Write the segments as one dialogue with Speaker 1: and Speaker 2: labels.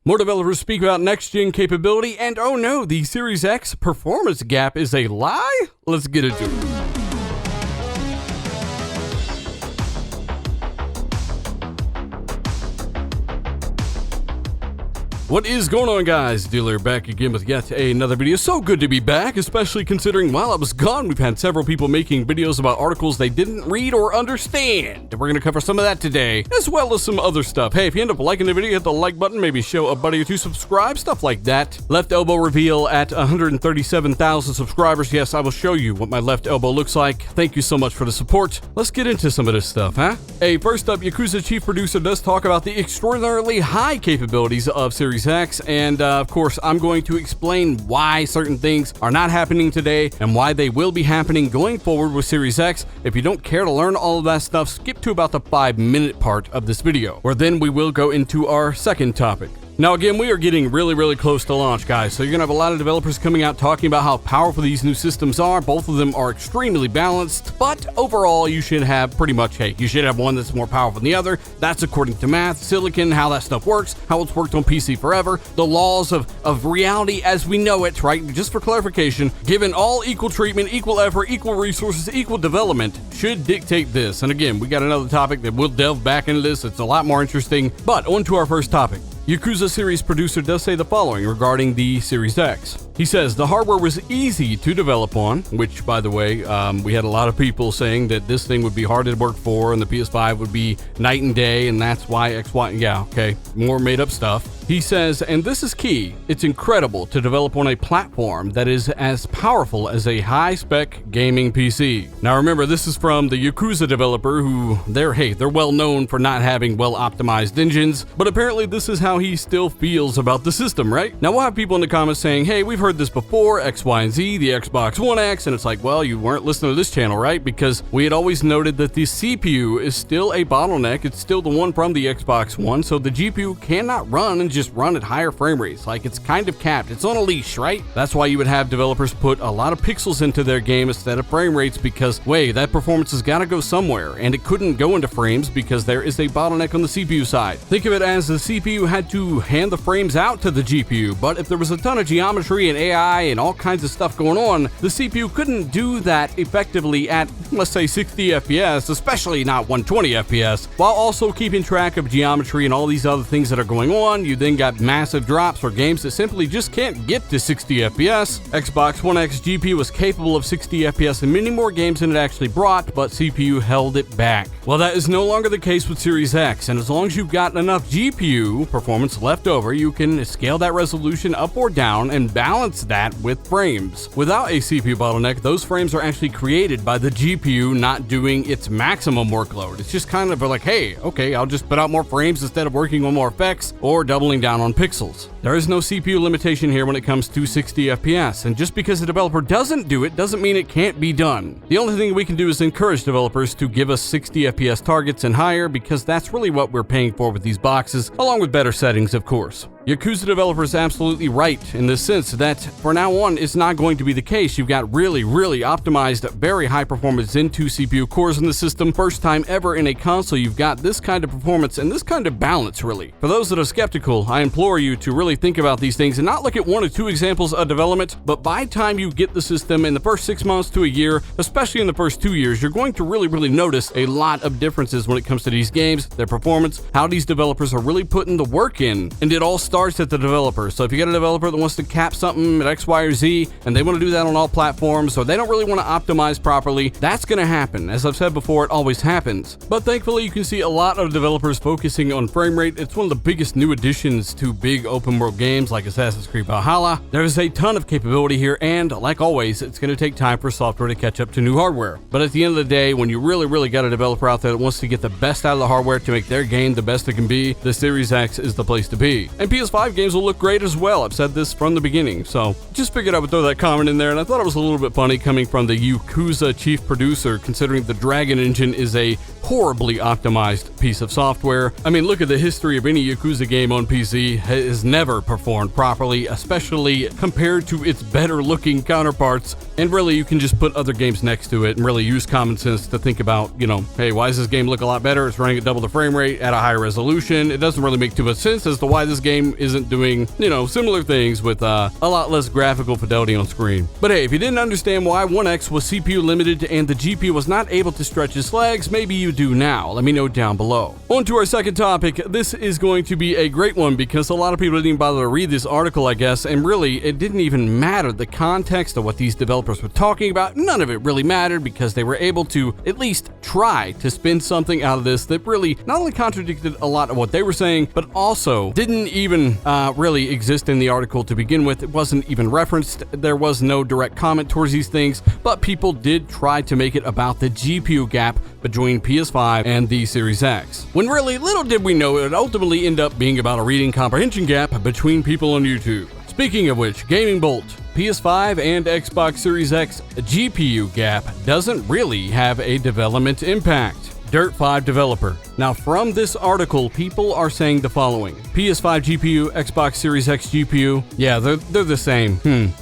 Speaker 1: More developers speak about next-gen capability, and oh no, the Series X performance gap is a lie? Let's get into it. What is going on, guys? Dealer back again with yet another video. So good to be back, especially considering while I was gone, we've had several people making videos about articles they didn't read or understand. We're going to cover some of that today, as well as some other stuff. Hey, if you end up liking the video, hit the like button, maybe show a buddy or two subscribe, stuff like that. Left elbow reveal at 137,000 subscribers. Yes, I will show you what my left elbow looks like. Thank you so much for the support. Let's get into some of this stuff, huh? Hey, first up, Yakuza chief producer does talk about the extraordinarily high capabilities of Series X, and of course I'm going to explain why certain things are not happening today and why they will be happening going forward with Series X. If you don't care to learn all of that stuff, skip to about the 5-minute part of this video, where then we will go into our second topic. Now again, we are getting really close to launch, guys, so you're gonna have a lot of developers coming out talking about how powerful these new systems are. Both of them are extremely balanced, but overall you should have pretty much, hey, you should have one that's more powerful than the other. That's according to math, silicon, how that stuff works, how it's worked on PC forever, the laws of reality as we know it, right? Just for clarification, given all equal treatment, equal effort, equal resources, equal development should dictate this. And again, we got another topic that we'll delve back into this. It's a lot more interesting, but on to our first topic. Yakuza series producer does say the following regarding the Series X. He says, the hardware was easy to develop on, which, by the way, we had a lot of people saying that this thing would be hard to work for and the PS5 would be night and day, and that's why more made up stuff. He says, and this is key, it's incredible to develop on a platform that is as powerful as a high-spec gaming PC. Now remember, this is from the Yakuza developer who, they're well known for not having well-optimized engines, but apparently this is how he still feels about the system, right? Now we'll have people in the comments saying, hey, we've heard this before, X, Y, and Z, the Xbox One X, and it's like, well, you weren't listening to this channel, right? Because we had always noted that the CPU is still a bottleneck. It's still the one from the Xbox One, so the GPU cannot run and just run at higher frame rates. Like, it's kind of capped. It's on a leash, right? That's why you would have developers put a lot of pixels into their game instead of frame rates, because, wait, that performance has got to go somewhere, and it couldn't go into frames because there is a bottleneck on the CPU side. Think of it as the CPU had to hand the frames out to the GPU, but if there was a ton of geometry and AI and all kinds of stuff going on, the CPU couldn't do that effectively at, let's say, 60 FPS, especially not 120 FPS, while also keeping track of geometry and all these other things that are going on. You then got massive drops for games that simply just can't get to 60 FPS. Xbox One X GPU was capable of 60 FPS in many more games than it actually brought, but CPU held it back. Well, that is no longer the case with Series X, and as long as you've got enough GPU performance left over, you can scale that resolution up or down and balance that with frames. Without a CPU bottleneck, those frames are actually created by the GPU not doing its maximum workload. It's just kind of like, hey, okay, I'll just put out more frames instead of working on more effects or doubling down on pixels. There is no CPU limitation here when it comes to 60 FPS, and just because a developer doesn't do it doesn't mean it can't be done. The only thing we can do is encourage developers to give us 60 FPS targets and higher, because that's really what we're paying for with these boxes, along with better settings, of course. Yakuza developer is absolutely right in the sense that for now on it's not going to be the case. You've got really optimized, very high performance Zen 2 CPU cores in the system. First time ever in a console you've got this kind of performance and this kind of balance, really. For those that are skeptical, I implore you to really think about these things and not look at 1 or 2 examples of development, but by the time you get the system in the first 6 months to a year, especially in the first 2 years, you're going to really notice a lot of differences when it comes to these games, their performance, how these developers are really putting the work in, and it all starts at the developer. So if you got a developer that wants to cap something at X, Y, or Z, and they want to do that on all platforms, or they don't really want to optimize properly, that's going to happen. As I've said before, it always happens. But thankfully, you can see a lot of developers focusing on frame rate. It's one of the biggest new additions to big open world games like Assassin's Creed Valhalla. There's a ton of capability here, and like always, it's going to take time for software to catch up to new hardware. But at the end of the day, when you really got a developer out there that wants to get the best out of the hardware to make their game the best it can be, the Series X is the place to be. And PS5 games will look great as well. I've said this from the beginning, so just figured I would throw that comment in there, and I thought it was a little bit funny coming from the Yakuza chief producer, considering the Dragon engine is a horribly optimized piece of software. I mean, look at the history of any Yakuza game on PC. Has never performed properly, especially compared to its better looking counterparts. And really, you can just put other games next to it and really use common sense to think about, you know, hey, why does this game look a lot better? It's running at double the frame rate at a higher resolution. It doesn't really make too much sense as to why this game game isn't doing, similar things with a lot less graphical fidelity on screen. But hey, if you didn't understand why One X was CPU limited and the GPU was not able to stretch its legs, maybe you do now. Let me know down below. On to our second topic. This is going to be a great one because a lot of people didn't even bother to read this article, I guess, and really, it didn't even matter the context of what these developers were talking about. None of it really mattered because they were able to at least try to spin something out of this that really not only contradicted a lot of what they were saying, but also didn't even really exist in the article to begin with. It wasn't even referenced. There was no direct comment towards these things, but people did try to make it about the GPU gap between PS5 and the Series X. When really, little did we know it would ultimately end up being about a reading comprehension gap between people on YouTube. Speaking of which, Gaming Bolt, PS5 and Xbox Series X GPU gap doesn't really have a development impact. Dirt 5 developer. Now, from this article, people are saying the following. PS5 GPU, Xbox Series X GPU, yeah, they're the same.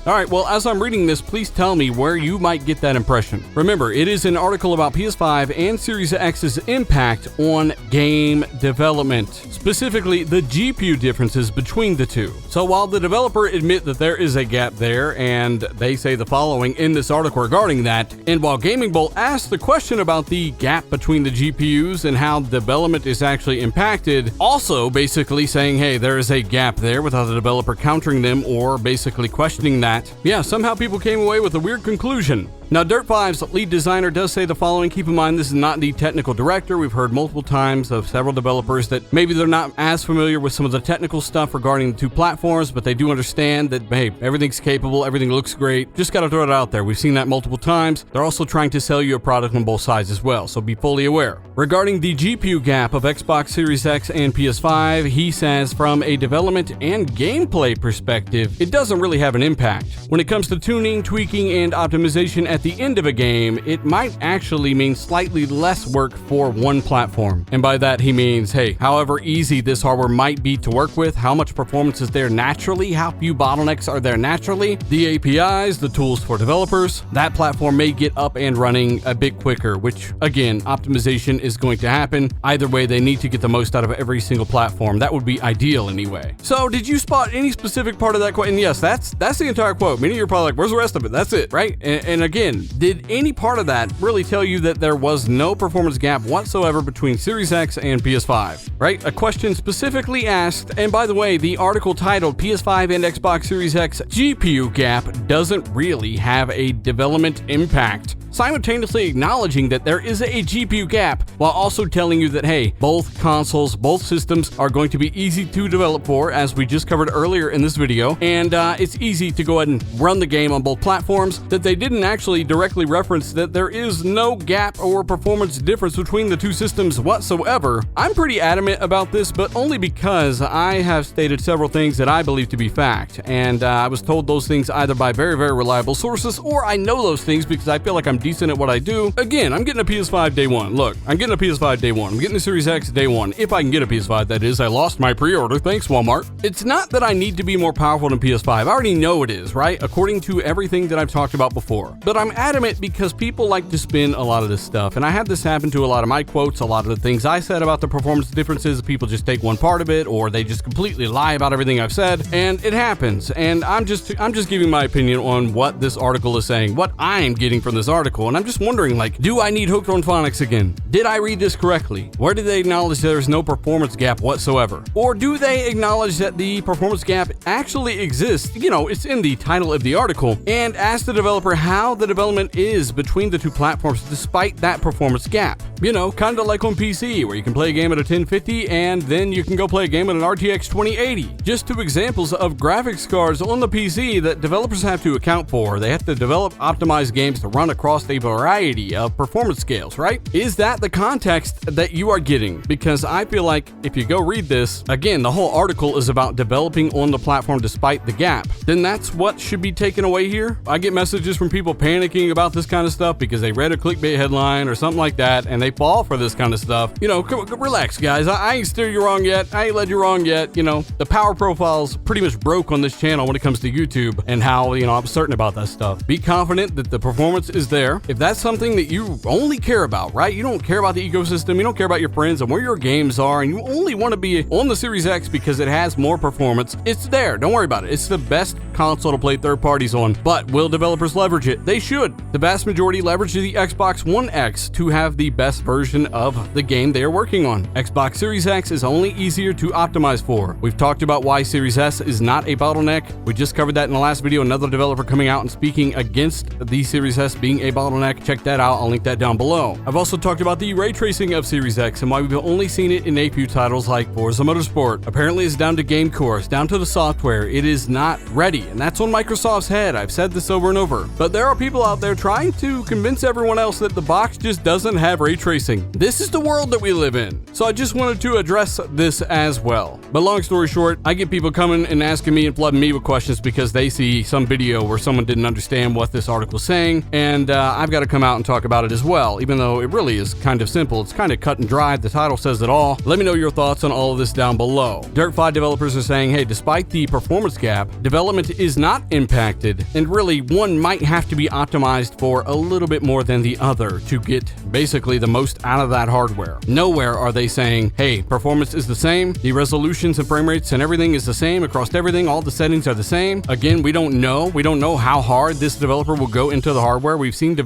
Speaker 1: Alright, well, as I'm reading this, please tell me where you might get that impression. Remember, it is an article about PS5 and Series X's impact on game development, specifically the GPU differences between the two. So while the developer admit that there is a gap there, and they say the following in this article regarding that, and while Gaming Bolt asks the question about the gap between the GPUs and how development is actually impacted, also basically saying, hey, there is a gap there without the developer countering them or basically questioning that. Yeah, somehow people came away with a weird conclusion. Now, Dirt 5's lead designer does say the following. Keep in mind, this is not the technical director. We've heard multiple times of several developers that maybe they're not as familiar with some of the technical stuff regarding the two platforms, but they do understand that, hey, everything's capable, everything looks great. Just gotta throw it out there. We've seen that multiple times. They're also trying to sell you a product on both sides as well, so be fully aware. Regarding the GPU gap of Xbox Series X and PS5, he says from a development and gameplay perspective, it doesn't really have an impact. When it comes to tuning, tweaking, and optimization at the end of a game, it might actually mean slightly less work for one platform. And by that he means, hey, however easy this hardware might be to work with, how much performance is there naturally, how few bottlenecks are there naturally, the APIs, the tools for developers, that platform may get up and running a bit quicker, which again, optimization is going to happen. Either way, they need to get the most out of every single platform. That would be ideal anyway. So did you spot any specific part of that quote? And yes, that's the entire quote. Many of you are probably like, where's the rest of it? That's it, right? And again, did any part of that really tell you that there was no performance gap whatsoever between Series X and PS5, right? A question specifically asked, and by the way, the article titled PS5 and Xbox Series X GPU gap doesn't really have a development impact, simultaneously acknowledging that there is a GPU gap while also telling you that, hey, both consoles, both systems are going to be easy to develop for, as we just covered earlier in this video, and it's easy to go ahead and run the game on both platforms, that they didn't actually directly reference that there is no gap or performance difference between the two systems whatsoever. I'm pretty adamant about this, but only because I have stated several things that I believe to be fact, and I was told those things either by very, very reliable sources, or I know those things because I feel like I'm decent at what I do. Again, I'm getting a PS5 day one. Look, I'm getting a PS5 day one. I'm getting the Series X day one. If I can get a PS5, that is. I lost my pre-order. Thanks, Walmart. It's not that I need to be more powerful than PS5. I already know it is, right? According to everything that I've talked about before. But I'm adamant because people like to spin a lot of this stuff, and I had this happen to a lot of my quotes, a lot of the things I said about the performance differences. People just take one part of it, or they just completely lie about everything I've said, and it happens. And I'm just giving my opinion on what this article is saying, what I'm getting from this article, and I'm just wondering, like, do I need hooked on phonics again? Did I read this correctly? Where did they acknowledge there's no performance gap whatsoever? Or do they acknowledge that the performance gap actually exists? You know, it's in the title of the article, and ask the developer how the development is between the two platforms despite that performance gap. You know, kind of like on PC, where you can play a game at a 1050 and then you can go play a game at an RTX 2080. Just two examples of graphics cards on the PC that developers have to account for. They have to develop optimized games to run across a variety of performance scales, right? Is that the context that you are getting? Because I feel like if you go read this, again, the whole article is about developing on the platform despite the gap. Then that's what should be taken away here. I get messages from people panicking about this kind of stuff because they read a clickbait headline or something like that, and they fall for this kind of stuff. You know, relax, guys. I ain't steered you wrong yet. I ain't led you wrong yet. You know, the power profile's pretty much broke on this channel when it comes to YouTube and how, you know, I'm certain about that stuff. Be confident that the performance is there. there, if that's something that you only care about, right? You don't care about the ecosystem, you don't care about your friends and where your games are, and you only want to be on the Series X because it has more performance, it's there. Don't worry about it. It's the best console to play third parties on. But will developers leverage it? They should. The vast majority leverage the Xbox One X to have the best version of the game they are working on. Xbox Series X is only easier to optimize for. We've talked about why Series S is not a bottleneck. We just covered that in the last video. Another developer coming out and speaking against the Series S being a bottleneck. Check that out. I'll link that down below. I've also talked about the ray tracing of Series X and why we've only seen it in a few titles like Forza Motorsport. Apparently it's down to game core, it's down to the software. It is not ready, and that's on Microsoft's head. I've said this over and over. But there are people out there trying to convince everyone else that the box just doesn't have ray tracing. This is the world that we live in. So I just wanted to address this as well. But long story short, I get people coming and asking me and flooding me with questions because they see some video where someone didn't understand what this article's saying, and I've got to come out and talk about it as well, even though it really is kind of simple. It's kind of cut and dry. The title says it all. Let me know your thoughts on all of this down below. Dirt 5 developers are saying, hey, despite the performance gap, development is not impacted, and really one might have to be optimized for a little bit more than the other to get basically the most out of that hardware. Nowhere are they saying, hey, performance is the same, the resolutions and frame rates and everything is the same across everything, all the settings are the same. Again, we don't know how hard this developer will go into the hardware. We've seen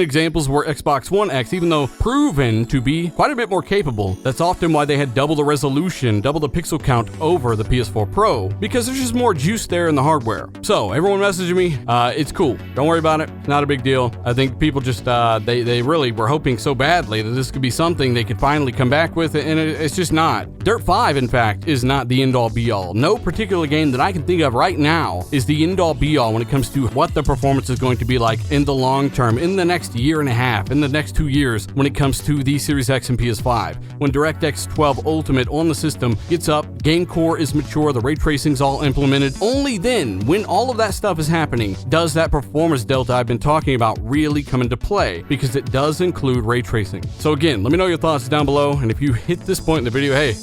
Speaker 1: examples where Xbox One X, even though proven to be quite a bit more capable, that's often why they had double the resolution, double the pixel count over the PS4 Pro, because there's just more juice there in the hardware. So everyone messaging me, it's cool. Don't worry about it. It's not a big deal. I think people just, they really were hoping so badly that this could be something they could finally come back with, and it's just not. Dirt 5, in fact, is not the end-all be-all. No particular game that I can think of right now is the end-all be-all when it comes to what the performance is going to be like in the long term, in the next year and a half, in the next 2 years when it comes to the Series X and PS5. When DirectX 12 Ultimate on the system gets up, game core is mature, the ray tracing's all implemented, only then, when all of that stuff is happening, does that performance delta I've been talking about really come into play, because it does include ray tracing. So again, let me know your thoughts down below, and if you hit this point in the video, hey,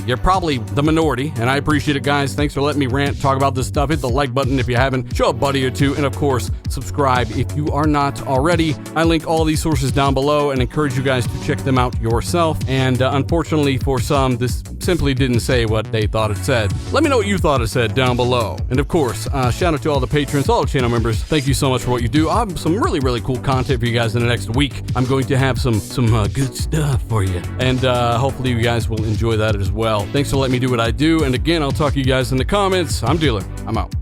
Speaker 1: you're probably the minority, and I appreciate it, guys. Thanks for letting me rant, talk about this stuff. Hit the like button if you haven't, show a buddy or two, and of course, subscribe if you are not already. I link all these sources down below and encourage you guys to check them out yourself, and unfortunately for some, this simply didn't say what they thought it said. Let me know what you thought it said down below. And of course, shout out to all the patrons, all the channel members. Thank you so much for what you do. I have some really cool content for you guys in the next week. I'm going to have some good stuff for you, and hopefully you guys will enjoy that as well. Thanks for letting me do what I do, and again, I'll talk to you guys in the comments. I'm Dealer. I'm out.